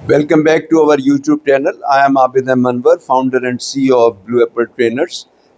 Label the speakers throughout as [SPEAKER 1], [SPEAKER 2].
[SPEAKER 1] Welcome back to our YouTube channel. I am Abid Manwar, founder and CEO of Blue Apple Trainers.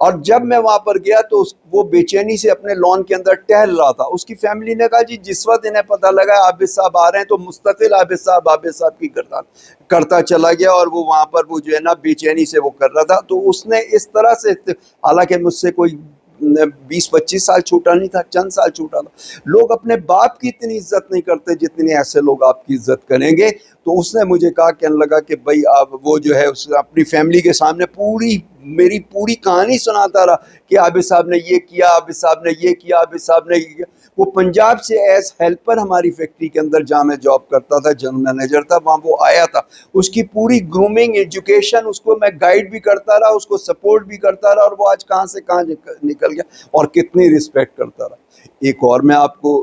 [SPEAKER 1] اور جب میں وہاں پر گیا تو وہ بے چینی سے اپنے لان کے اندر ٹہل رہا تھا. اس کی فیملی نے کہا جی جس وقت انہیں پتہ لگا عابد صاحب آ رہے ہیں تو مستقل عابد صاحب کی کرتا چلا گیا, اور وہ وہاں پر وہ جو ہے نا بے چینی سے وہ کر رہا تھا. تو اس نے اس طرح سے, حالانکہ مجھ سے کوئی 20-25 سال چھوٹا نہیں تھا, چند سال چھوٹا تھا. لوگ اپنے باپ کی اتنی عزت نہیں کرتے جتنی ایسے لوگ آپ کی عزت کریں گے. تو اس نے مجھے کہا, کہنے لگا کہ بھائی آپ وہ جو ہے اس اپنی فیملی کے سامنے میری پوری کہانی سناتا رہا کہ عابد صاحب نے یہ کیا, عابد صاحب نے یہ کیا, عابد صاحب نے یہ کیا. وہ پنجاب سے ایز ہیلپر ہماری فیکٹری کے اندر جہاں میں جاب کرتا تھا, جنرل مینیجر تھا, وہاں وہ آیا تھا. اس کی پوری گرومنگ ایجوکیشن اس کو میں گائیڈ بھی کرتا رہا, اس کو سپورٹ بھی کرتا رہا, اور وہ آج کہاں سے کہاں نکل گیا اور کتنی رسپیکٹ کرتا رہا. ایک اور میں آپ کو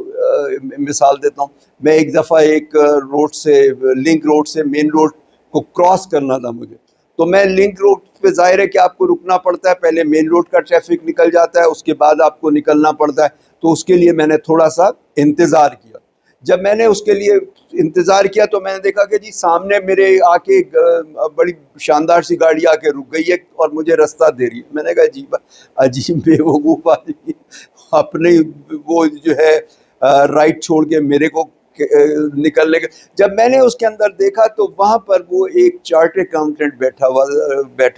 [SPEAKER 1] مثال دیتا ہوں. میں ایک دفعہ ایک روڈ سے, لنک روڈ سے مین روڈ کو کراس کرنا تھا مجھے. تو میں لنک روڈ پہ ظاہر ہے کہ آپ کو رکنا پڑتا ہے, پہلے مین روڈ کا ٹریفک نکل جاتا ہے, اس کے بعد آپ کو نکلنا پڑتا ہے. تو اس کے لیے میں نے تھوڑا سا انتظار کیا. جب میں نے اس کے لیے انتظار کیا تو میں نے دیکھا کہ جی سامنے میرے آ کے بڑی شاندار سی گاڑی آ کے رک گئی ہے اور مجھے رستہ دے رہی ہے. میں نے کہا عجیب بے وقوف آدمی اپنے وہ جو ہے رائٹ چھوڑ کے میرے کو نکلنے کے. جب میں نے اس کے اندر دیکھا تو وہاں پر وہ ایک چارٹر اکاؤنٹنٹ بیٹھا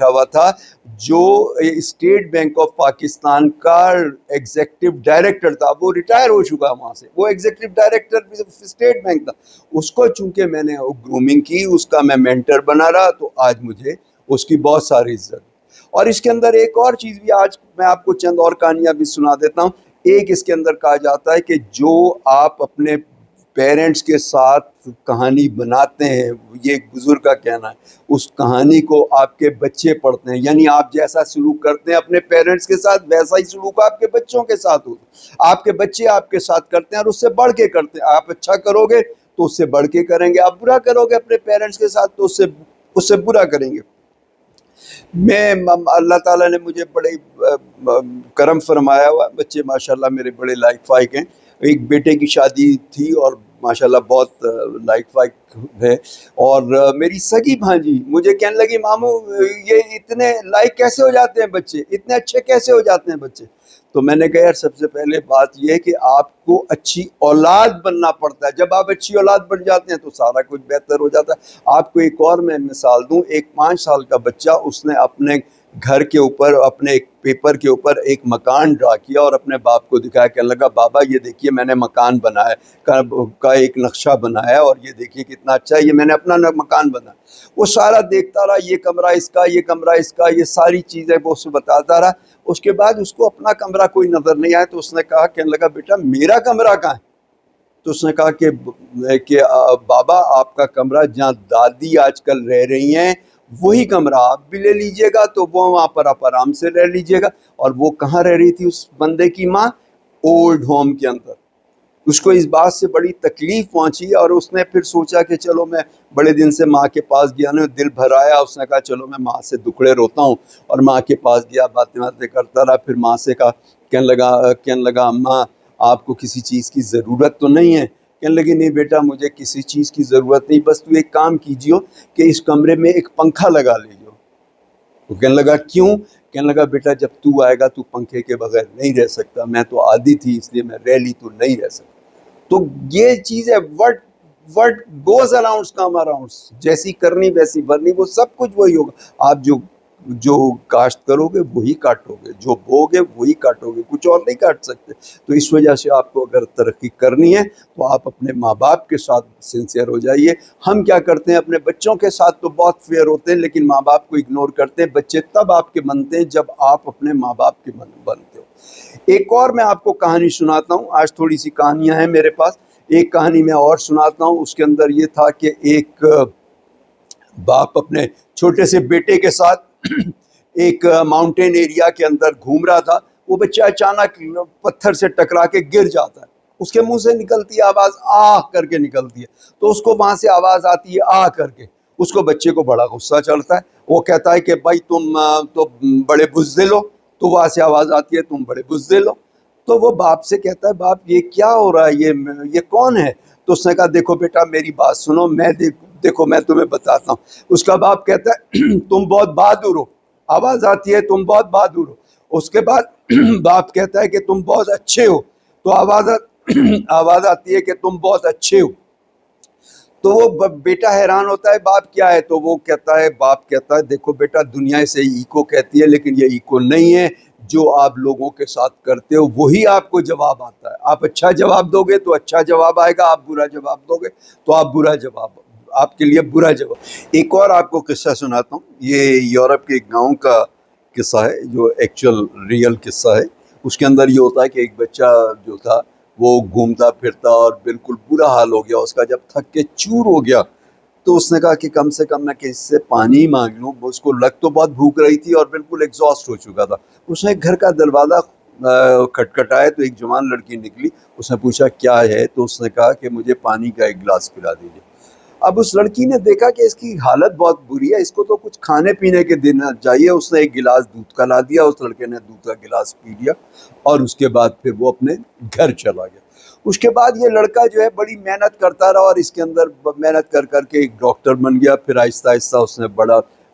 [SPEAKER 1] ہوا تھا جو اسٹیٹ بینک آف پاکستان کا ایگزیکٹو ڈائریکٹر تھا. وہ ریٹائر ہو چکا وہاں سے, وہ ایگزیکٹو ڈائریکٹر اسٹیٹ بینک تھا. اس کو چونکہ میں نے گرومنگ کی, اس کا میں مینٹر بنا رہا, تو آج مجھے اس کی بہت ساری عزت. اور اس کے اندر ایک اور چیز بھی, آج میں آپ کو چند اور کہانیاں بھی سنا دیتا ہوں. ایک اس کے اندر کہا جاتا ہے کہ جو آپ اپنے پیرنٹس کے ساتھ کہانی بناتے ہیں, یہ ایک بزرگ کا کہنا ہے, اس کہانی کو آپ کے بچے پڑھتے ہیں. یعنی آپ جیسا سلوک کرتے ہیں اپنے پیرنٹس کے ساتھ, ویسا ہی سلوک آپ کے بچوں کے ساتھ ہوتا ہے. آپ کے بچے آپ کے ساتھ کرتے ہیں اور اس سے بڑھ کے کرتے ہیں. آپ اچھا کرو گے تو اس سے بڑھ کے کریں گے, آپ برا کرو گے اپنے پیرنٹس کے ساتھ تو اس سے برا کریں گے. میں اللہ تعالیٰ نے مجھے بڑے کرم فرمایا ہوا, بچے ماشاءاللہ میرے بڑے لائق فائق ہیں. ایک بیٹے کی شادی تھی اور ماشاءاللہ بہت لائق فائق ہے. اور میری سگی بھانجی مجھے کہنے لگی ماموں یہ اتنے لائق کیسے ہو جاتے ہیں بچے, اتنے اچھے کیسے ہو جاتے ہیں بچے. تو میں نے کہا یار سب سے پہلے بات یہ ہے کہ آپ کو اچھی اولاد بننا پڑتا ہے. جب آپ اچھی اولاد بن جاتے ہیں تو سارا کچھ بہتر ہو جاتا ہے. آپ کو ایک اور میں مثال دوں, ایک 5 سال کا بچہ, اس نے اپنے گھر کے اوپر, اپنے ایک پیپر کے اوپر ایک مکان ڈرا کیا اور اپنے باپ کو دکھایا, کہنے لگا بابا یہ دیکھیے میں نے مکان بنایا کا ایک نقشہ بنایا, اور یہ دیکھیے کتنا اچھا ہے, یہ میں نے اپنا مکان بنایا. وہ سارا دیکھتا رہا, یہ کمرہ اس کا, یہ کمرہ اس کا, یہ ساری چیزیں وہ اس کو بتاتا رہا. اس کے بعد اس کو اپنا کمرہ کوئی نظر نہیں آیا تو اس نے کہا, کہنے لگا بیٹا میرا کمرہ کہاں ہے. تو اس نے کہا کہ بابا آپ کا کمرہ جہاں دادی آج کل رہ رہی ہیں وہی کمرہ آپ بھی لے لیجئے گا, تو وہ وہاں پر آپ آرام سے رہ لیجئے گا. اور وہ کہاں رہ رہی تھی اس بندے کی ماں؟ اولڈ ہوم کے اندر. اس کو اس بات سے بڑی تکلیف پہنچی اور اس نے پھر سوچا کہ چلو میں بڑے دن سے ماں کے پاس گیا نا, دل بھر آیا. اس نے کہا چلو میں ماں سے دکھڑے روتا ہوں, اور ماں کے پاس گیا, باتیں کرتا رہا. پھر ماں سے کہا, کہنے لگا اماں آپ کو کسی چیز کی ضرورت تو نہیں ہے؟ کہنے لگی نہیں بیٹا مجھے کسی چیز کی ضرورت نہیں, بس تو ایک کام کیجیے کہ اس کمرے میں ایک پنکھا لگا لیجیے. تو کہنے لگا کیوں؟ کہنے لگا بیٹا جب تو آئے گا تو پنکھے کے بغیر نہیں رہ سکتا, میں تو عادی تھی اس لیے میں رہ لی, تو نہیں رہ سکتا. تو یہ چیز ہے, what goes around come around, جیسی کرنی ویسی بھرنی, وہ سب کچھ وہی ہوگا. آپ جو کاشت کرو گے وہی کاٹو گے, جو بو گے وہی کاٹو گے, کچھ اور نہیں کاٹ سکتے. تو اس وجہ سے آپ کو اگر ترقی کرنی ہے تو آپ اپنے ماں باپ کے ساتھ سنسیئر ہو جائیے. ہم کیا کرتے ہیں اپنے بچوں کے ساتھ تو بہت فیئر ہوتے ہیں, لیکن ماں باپ کو اگنور کرتے ہیں. بچے تب آپ کے بنتے ہیں جب آپ اپنے ماں باپ کے بنتے ہو. ایک اور میں آپ کو کہانی سناتا ہوں, آج تھوڑی سی کہانیاں ہیں میرے پاس. ایک کہانی میں اور سناتا ہوں. اس کے اندر یہ تھا کہ ایک باپ اپنے چھوٹے سے بیٹے کے ساتھ ایک ماؤنٹین ایریا کے اندر گھوم رہا تھا. وہ بچہ اچانک پتھر سے ٹکرا کے گر جاتا ہے. اس کے منہ سے نکلتی ہے آواز, آہ کر کے نکلتی ہے. تو اس کو وہاں سے آواز آتی ہے آہ کر کے. اس کو بچے کو بڑا غصہ چڑھتا ہے. وہ کہتا ہے کہ بھائی تم تو بڑے بزدل ہو. تو وہاں سے آواز آتی ہے تم بڑے بزدل ہو. تو وہ باپ سے کہتا ہے باپ یہ کیا ہو رہا ہے, یہ کون ہے؟ تو اس نے کہا دیکھو بیٹا میری بات سنو, دیکھو میں تمہیں بتاتا ہوں. اس کا باپ کہتا ہے تم بہت بہادر ہو. آواز آتی ہے تم بہت بہادر ہو. اس کے بعد باپ کہتا ہے کہ تم بہت اچھے ہو، تو آواز آتی ہے کہ تم بہت اچھے ہو، تو وہ بیٹا حیران ہوتا ہے باپ کیا ہے، تو وہ کہتا ہے، باپ کہتا ہے دیکھو بیٹا دنیا اسے ایکو کہتی ہے لیکن یہ ایکو نہیں ہے، جو آپ لوگوں کے ساتھ کرتے ہو وہی آپ کو جواب آتا ہے، آپ اچھا جواب دو گے تو اچھا جواب آئے گا، آپ برا جواب دو گے تو آپ برا جواب، آپ کے لیے برا جواب۔ ایک اور آپ کو قصہ سناتا ہوں، یہ یورپ کے ایک گاؤں کا قصہ ہے جو ایکچوئل ریئل قصہ ہے۔ اس کے اندر یہ ہوتا ہے کہ ایک بچہ جو تھا وہ گھومتا پھرتا اور بالکل برا حال ہو گیا اس کا، جب تھک کے چور ہو گیا تو اس نے کہا کہ کم سے کم میں کسی سے پانی مانگ لوں، اس کو لگ تو بہت بھوک رہی تھی اور بالکل ایگزاسٹ ہو چکا تھا۔ اس نے گھر کا دروازہ کھٹکھٹایا تو ایک جوان لڑکی نکلی، اس نے پوچھا کیا ہے، تو اس نے کہا کہ مجھے پانی کا ایک گلاس پلا دیجیے۔ اب اس لڑکی نے دیکھا کہ اس کی حالت بہت بری ہے، اس کو تو کچھ کھانے پینے کے دینا چاہیے، اس نے ایک گلاس دودھ کا لا دیا، اس لڑکے نے دودھ کا گلاس پی لیا اور اس کے بعد پھر وہ اپنے گھر چلا گیا۔ اس کے بعد یہ لڑکا جو ہے بڑی محنت کرتا رہا اور اس کے اندر محنت کر کر کے ایک ڈاکٹر بن گیا، پھر آہستہ آہستہ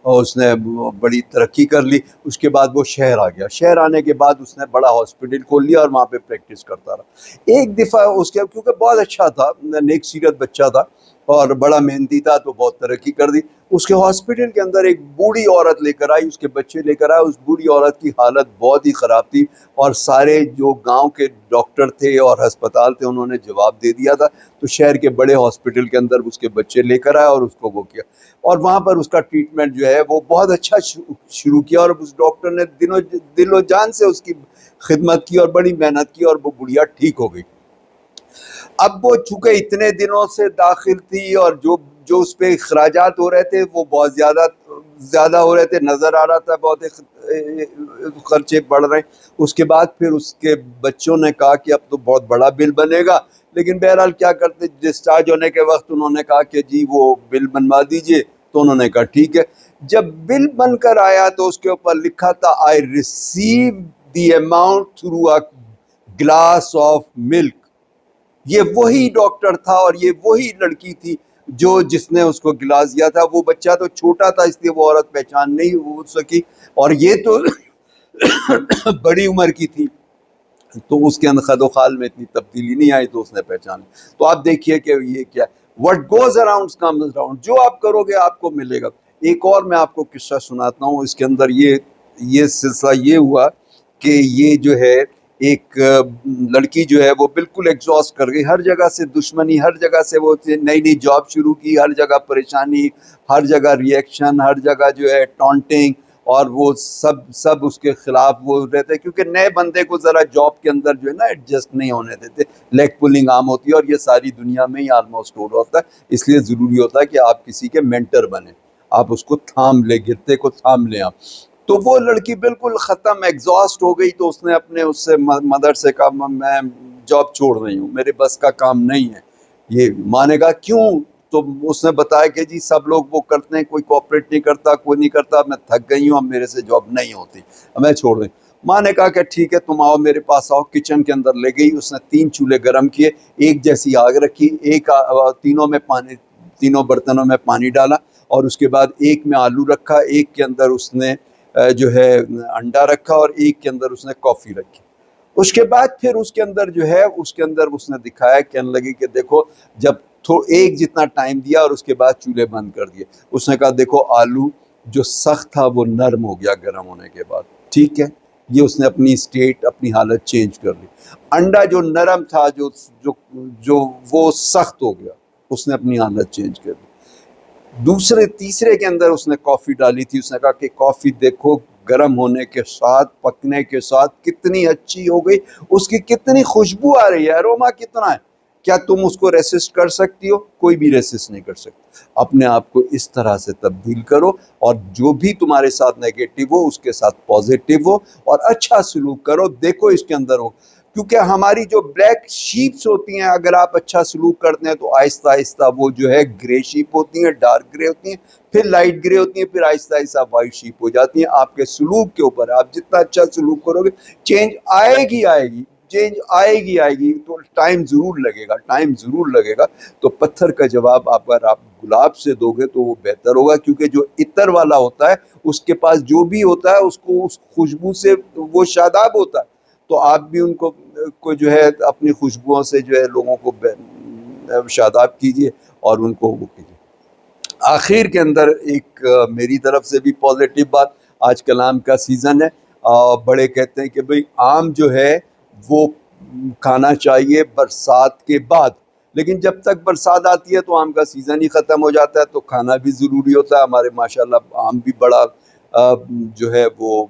[SPEAKER 1] اس نے بڑی ترقی کر لی۔ اس کے بعد وہ شہر آ گیا، شہر آنے کے بعد اس نے بڑا ہاسپٹل کھول لیا اور وہاں پہ پریکٹس کرتا رہا۔ ایک دفعہ اس کے، کیونکہ بہت اچھا تھا، نیک سیرت بچہ تھا اور بڑا محنتی تھا تو بہت ترقی کر دی، اس کے ہاسپٹل کے اندر ایک بوڑھی عورت لے کر آئی، اس کے بچے لے کر آئے۔ اس بوڑھی عورت کی حالت بہت ہی خراب تھی اور سارے جو گاؤں کے ڈاکٹر تھے اور ہسپتال تھے انہوں نے جواب دے دیا تھا، تو شہر کے بڑے ہاسپٹل کے اندر اس کے بچے لے کر آئے اور اس کو وہ کیا، اور وہاں پر اس کا ٹریٹمنٹ جو ہے وہ بہت اچھا شروع کیا، اور اس ڈاکٹر نے دل و جان سے اس کی خدمت کی اور بڑی محنت کی اور وہ بڑھیا ٹھیک ہو گئی۔ اب وہ چونکہ اتنے دنوں سے داخل تھی اور جو اس پہ اخراجات ہو رہے تھے وہ بہت زیادہ ہو رہے تھے، نظر آ رہا تھا بہت خرچے بڑھ رہے ہیں۔ اس کے بعد پھر اس کے بچوں نے کہا کہ اب تو بہت بڑا بل بنے گا، لیکن بہرحال کیا کرتے، ڈسچارج ہونے کے وقت انہوں نے کہا کہ جی وہ بل بنوا دیجئے، تو انہوں نے کہا ٹھیک ہے۔ جب بل بن کر آیا تو اس کے اوپر لکھا تھا I receive the amount through a glass of milk. یہ وہی ڈاکٹر تھا اور یہ وہی لڑکی تھی جس نے اس کو گلاس دیا تھا۔ وہ بچہ تو چھوٹا تھا اس لیے وہ عورت پہچان نہیں ہو سکی، اور یہ تو بڑی عمر کی تھی تو اس کے اندر خد و خال میں اتنی تبدیلی نہیں آئی تو اس نے پہچان لی۔ تو آپ دیکھیے کہ یہ کیا، what goes around comes around، جو آپ کرو گے آپ کو ملے گا۔ ایک اور میں آپ کو قصہ سناتا ہوں، اس کے اندر یہ سلسلہ یہ ہوا کہ یہ جو ہے ایک لڑکی جو ہے وہ بالکل ایگزاسٹ کر گئی، ہر جگہ سے دشمنی، ہر جگہ سے وہ نئی جاب شروع کی، ہر جگہ پریشانی، ہر جگہ ری ایکشن، ہر جگہ جو ہے ٹانٹنگ، اور وہ سب اس کے خلاف وہ رہتے، کیونکہ نئے بندے کو ذرا جاب کے اندر جو ہے نا ایڈجسٹ نہیں ہونے دیتے، لیگ پولنگ عام ہوتی ہے اور یہ ساری دنیا میں ہی آلموسٹ ہو ہوتا ہے، اس لیے ضروری ہوتا ہے کہ آپ کسی کے مینٹر بنیں، آپ اس کو تھام لیں، گرتے کو تھام لیں آپ۔ تو وہ لڑکی بالکل ختم ایگزاسٹ ہو گئی، تو اس نے اس سے مدر سے کہا میں جاب چھوڑ رہی ہوں، میرے بس کا کام نہیں ہے۔ یہ ماں نے کہا کیوں؟ تو اس نے بتایا کہ جی سب لوگ وہ کرتے ہیں، کوئی کوآپریٹ نہیں کرتا، کوئی نہیں کرتا، میں تھک گئی ہوں، اب میرے سے جاب نہیں ہوتی، میں چھوڑ رہی ہوں۔ ماں نے کہا کہ ٹھیک ہے تم آؤ میرے پاس آؤ، کچن کے اندر لے گئی، اس نے 3 چولہے گرم کیے، ایک جیسی آگ رکھی، تینوں برتنوں میں پانی ڈالا، اور اس کے بعد ایک میں آلو رکھا، ایک کے اندر اس نے جو ہے انڈا رکھا، اور ایک کے اندر اس نے کافی رکھی۔ اس کے بعد پھر اس کے اندر جو ہے اس نے دکھایا، کہنے لگی کہ دیکھو جب ایک جتنا ٹائم دیا اور اس کے بعد چولہے بند کر دیے، اس نے کہا دیکھو آلو جو سخت تھا وہ نرم ہو گیا گرم ہونے کے بعد، ٹھیک ہے، یہ اس نے اپنی اسٹیٹ، اپنی حالت چینج کر لی۔ انڈا جو نرم تھا جو وہ سخت ہو گیا، اس نے اپنی حالت چینج کر لی۔ تیسرے کے اندر اس نے کافی ڈالی تھی، اس نے کہا کہ کافی دیکھو گرم ہونے کے ساتھ، پکنے کے ساتھ کتنی اچھی ہو گئی، اس کی کتنی خوشبو آ رہی ہے، اروما کتنا ہے، کیا تم اس کو ریسسٹ کر سکتی ہو؟ کوئی بھی ریسسٹ نہیں کر سکتی۔ اپنے آپ کو اس طرح سے تبدیل کرو، اور جو بھی تمہارے ساتھ نیگیٹو ہو اس کے ساتھ پازیٹیو ہو اور اچھا سلوک کرو، دیکھو اس کے اندر ہو، کیونکہ ہماری جو بلیک شیپس ہوتی ہیں اگر آپ اچھا سلوک کرتے ہیں تو آہستہ آہستہ وہ جو ہے گرے شیپ ہوتی ہیں، ڈارک گرے ہوتی ہیں، پھر لائٹ گرے ہوتی ہیں، پھر آہستہ آہستہ وائٹ شیپ ہو جاتی ہیں۔ آپ کے سلوک کے اوپر، آپ جتنا اچھا سلوک کرو گے چینج آئے گی۔ چینج آئے گی تو ٹائم ضرور لگے گا. تو پتھر کا جواب اگر آپ گلاب سے دو گے تو وہ بہتر ہوگا، کیونکہ جو عطر والا ہوتا ہے اس کے پاس جو بھی ہوتا ہے اس کو اس خوشبو سے وہ شاداب ہوتا ہے. تو آپ بھی ان کو جو ہے اپنی خوشبوؤں سے جو ہے لوگوں کو شاداب کیجیے اور ان کو وہ کیجیے. آخر کے اندر ایک میری طرف سے بھی پازیٹیو بات، آج کل آم کا سیزن ہے. بڑے کہتے ہیں کہ بھئی آم جو ہے وہ کھانا چاہیے برسات کے بعد، لیکن جب تک برسات آتی ہے تو آم کا سیزن ہی ختم ہو جاتا ہے، تو کھانا بھی ضروری ہوتا ہے. ہمارے ماشاءاللہ آم بھی بڑا جو ہے وہ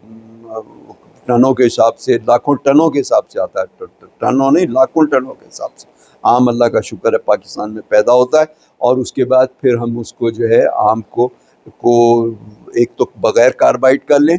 [SPEAKER 1] ٹنوں کے حساب سے، لاکھوں ٹنوں کے حساب سے آتا ہے. ٹنوں نہیں، لاکھوں ٹنوں کے حساب سے آم اللہ کا شکر ہے پاکستان میں پیدا ہوتا ہے. اور اس کے بعد پھر ہم اس کو جو ہے آم کو ایک تو بغیر کاربائڈ کر لیں،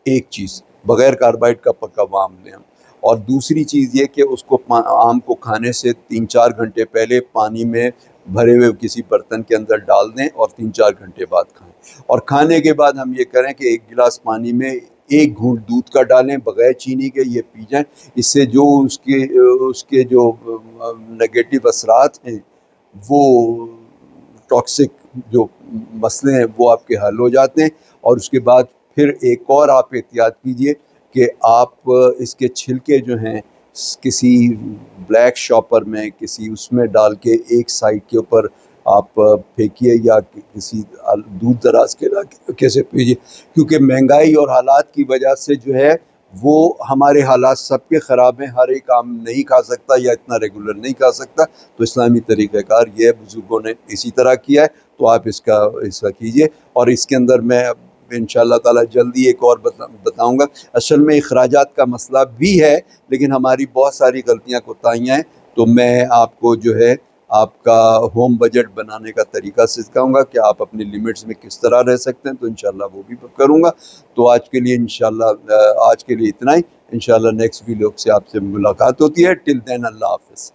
[SPEAKER 1] ایک چیز بغیر کاربائڈ کا پکا ہوا آم لیں ہم، اور دوسری چیز یہ کہ اس کو آم کو کھانے سے 3-4 گھنٹے پہلے پانی میں بھرے ہوئے کسی برتن کے اندر ڈال دیں اور 3-4 گھنٹے بعد کھائیں. اور کھانے کے بعد ہم یہ کریں کہ 1 گلاس پانی میں 1 گھونٹ دودھ کا ڈالیں بغیر چینی کے، یہ پی جائیں. اس سے جو اس کے جو نگیٹو اثرات ہیں، وہ ٹاکسک جو مسئلے ہیں وہ آپ کے حل ہو جاتے ہیں. اور اس کے بعد پھر ایک اور آپ احتیاط کیجئے کہ آپ اس کے چھلکے جو ہیں کسی بلیک شاپر میں، کسی اس میں ڈال کے ایک سائڈ کے اوپر آپ پھینکیے، یا کسی دور دراز کے علاقے سے پیجیے. کیونکہ مہنگائی اور حالات کی وجہ سے جو ہے وہ ہمارے حالات سب کے خراب ہیں، ہر ایک عام نہیں کھا سکتا یا اتنا ریگولر نہیں کھا سکتا. تو اسلامی طریقہ کار یہ بزرگوں نے اسی طرح کیا ہے، تو آپ اس کا کیجیے. اور اس کے اندر میں انشاءاللہ تعالی جلدی ایک اور بتاؤں گا. اصل میں اخراجات کا مسئلہ بھی ہے، لیکن ہماری بہت ساری غلطیاں کوتاہیاں ہیں. تو میں آپ کو جو ہے آپ کا ہوم بجٹ بنانے کا طریقہ سکھاؤں گا کہ آپ اپنی لیمٹس میں کس طرح رہ سکتے ہیں. تو انشاءاللہ وہ بھی کروں گا. تو آج کے لیے انشاءاللہ آج کے لیے اتنا ہی. انشاءاللہ نیکسٹ ویلوگ سے آپ سے ملاقات ہوتی ہے. ٹل دین اللہ حافظ.